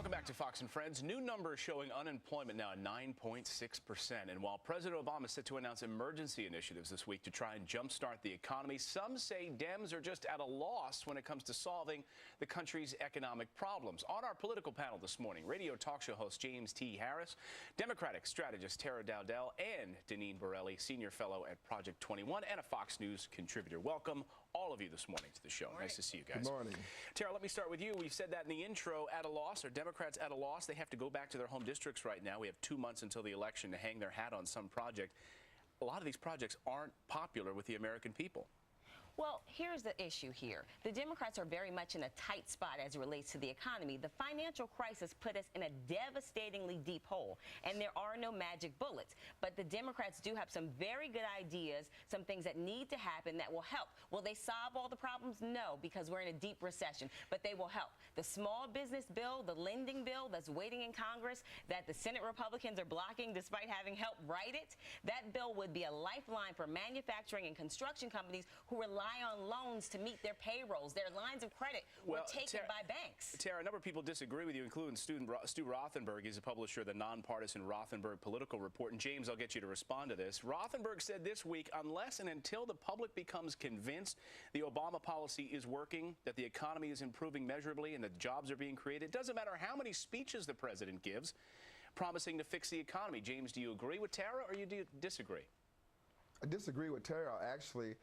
Welcome back to Fox and Friends. New numbers showing unemployment now at 9.6%. And while President Obama is set to announce emergency initiatives this week to try and jumpstart the economy, some say Dems are just at a loss when it comes to solving the country's economic problems. On our political panel this morning, radio talk show host James T. Harris, Democratic strategist Tara Dowdell, and Deneen Borelli, senior fellow at Project 21 and a Fox News contributor. Welcome, all of you, this morning to the show. Nice to see you guys. Good morning. Tara, let me start with you. We've said that in the intro, at a loss, or Democrats at a loss. They have to go back to their home districts right now. We have 2 months until the election to hang their hat on some project. A lot of these projects aren't popular with the American people. Well, here's the issue here. The Democrats are very much in a tight spot as it relates to the economy. The financial crisis put us in a devastatingly deep hole, and there are no magic bullets. But the Democrats do have some very good ideas, some things that need to happen that will help. Will they solve all the problems? No, because we're in a deep recession, but they will help. The small business bill, the lending bill that's waiting in Congress that the Senate Republicans are blocking despite having helped write it, that bill would be a lifeline for manufacturing and construction companies who rely on loans to meet their payrolls. Their lines of credit were taken by banks. Tara, a number of people disagree with you, including Stu Rothenberg. He's a publisher of the nonpartisan Rothenberg Political Report. And James, I'll get you to respond to this. Rothenberg said this week, unless and until the public becomes convinced the Obama policy is working, that the economy is improving measurably and that jobs are being created, it doesn't matter how many speeches the president gives promising to fix the economy. James, do you agree with Tara or do you disagree? I disagree with Tara, actually.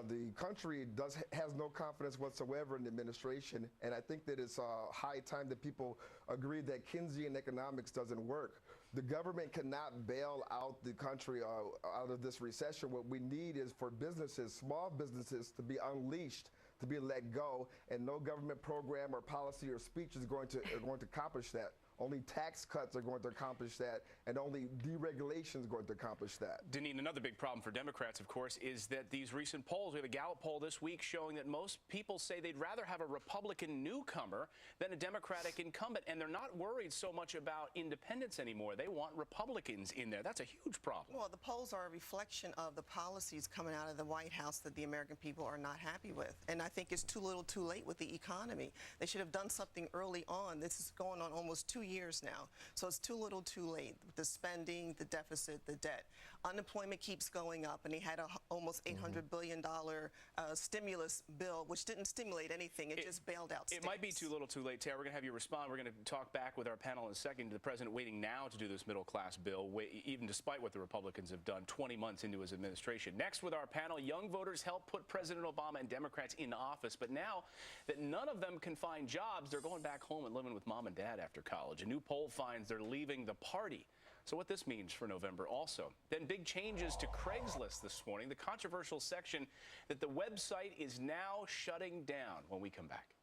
The country has no confidence whatsoever in the administration, and I think that it's high time that people agree that Keynesian economics doesn't work. The government cannot bail out the country out of this recession. What we need is for businesses, small businesses, to be unleashed, to be let go, and no government program or policy or speech is going to accomplish that. Only tax cuts are going to accomplish that, and only deregulation is going to accomplish that. Deneen, another big problem for Democrats, of course, is that these recent polls, we have a Gallup poll this week showing that most people say they'd rather have a Republican newcomer than a Democratic incumbent, and they're not worried so much about independents anymore. They want Republicans in there. That's a huge problem. Well, the polls are a reflection of the policies coming out of the White House that the American people are not happy with, and I think it's too little too late with the economy. They should have done something early on. This is going on almost 2 years now. So it's too little too late. The spending, the deficit, the debt. Unemployment keeps going up, and he had a almost $800 billion stimulus bill, which didn't stimulate anything. It just bailed out states. It might be too little too late, Tara. We're going to have you respond. We're going to talk back with our panel in a second. The president waiting now to do this middle-class bill, even despite what the Republicans have done 20 months into his administration. Next with our panel, young voters helped put President Obama and Democrats in office, but now that none of them can find jobs, they're going back home and living with mom and dad after college. A new poll finds they're leaving the party. So what this means for November also. Then big changes to Craigslist this morning. The controversial section that the website is now shutting down when we come back.